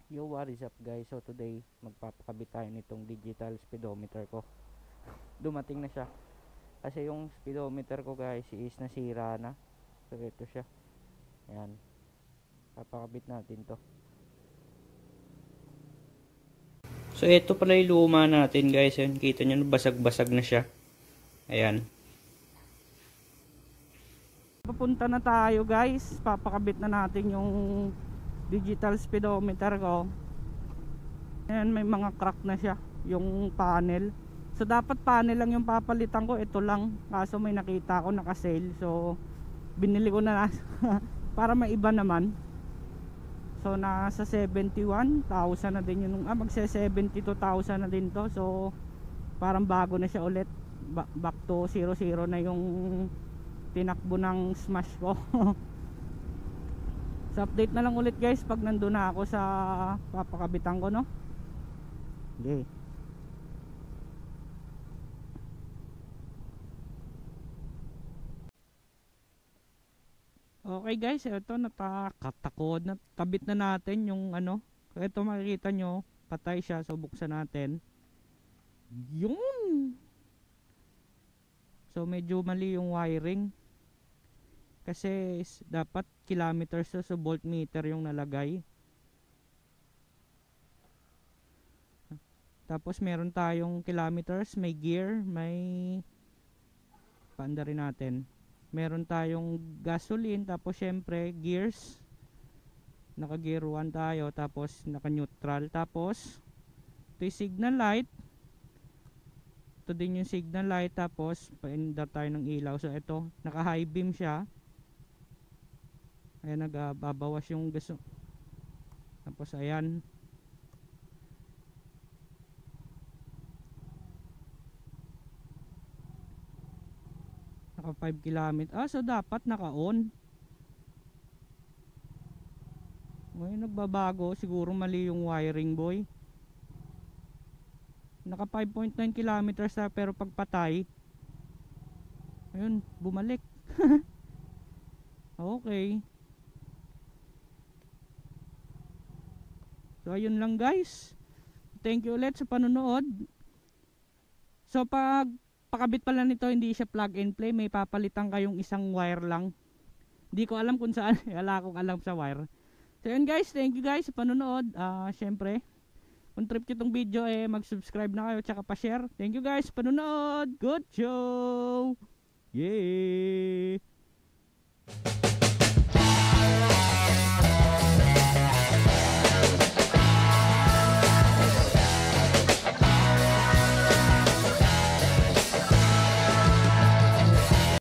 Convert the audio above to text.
Yo, what is up guys? So today magpapakabit tayo nitong digital speedometer ko. Dumating na siya. Kasi yung speedometer ko guys is nasira na. So ito siya. Ayan. Papakabit natin to. So ito pala yung luma natin guys. Ayan, kita nyo basag-basag na siya. Ayan. Papunta na tayo guys. Papakabit na natin yung digital speedometer ko. Ayan, may mga crack na siya yung panel. So dapat panel lang yung papalitan ko. Ito lang, kaso may nakita ko naka-sale. So binili ko na para maiba naman. So nasa 71,000 na din yun. Magse 72,000 na din to. So parang bago na siya ulit. Back to 00 na yung tinakbo ng smash ko. So update na lang ulit guys pag nandun na ako sa papakabitan ko, no? Okay. Okay guys, ito natakatakod na kabit na natin yung ano. Ito makikita nyo, patay siya. So buksan natin. Yun. So medyo mali yung wiring. Kasi dapat kilometers so voltmeter yung nalagay. Tapos meron tayong kilometers, may gear, may paanda rin natin. Meron tayong gasoline, tapos syempre gears. Naka gear 1 tayo, tapos naka neutral. Tapos ito yung signal light. Ito din yung signal light, tapos paindar tayo ng ilaw. So ito, naka high beam siya. Ayan, nagbabawas yung gaso. Tapos ayan. Naka 5 km. So dapat naka-on. Ngayon nagbabago. Siguro mali yung wiring, boy. Naka 5.9 kilometers na, pero pagpatay, ayun, bumalik. Okay. So ayun lang guys. Thank you ulit sa panonood. So pag pakabit pala nito, hindi siya plug and play. May papalitan kayong isang wire lang. Hindi ko alam kung saan. Wala akong alam sa wire. So yun guys, thank you guys sa panonood. Syempre, kung trip nyo itong video, mag-subscribe na kayo tsaka pa-share. Thank you guys sa panonood. Good show! Yeah!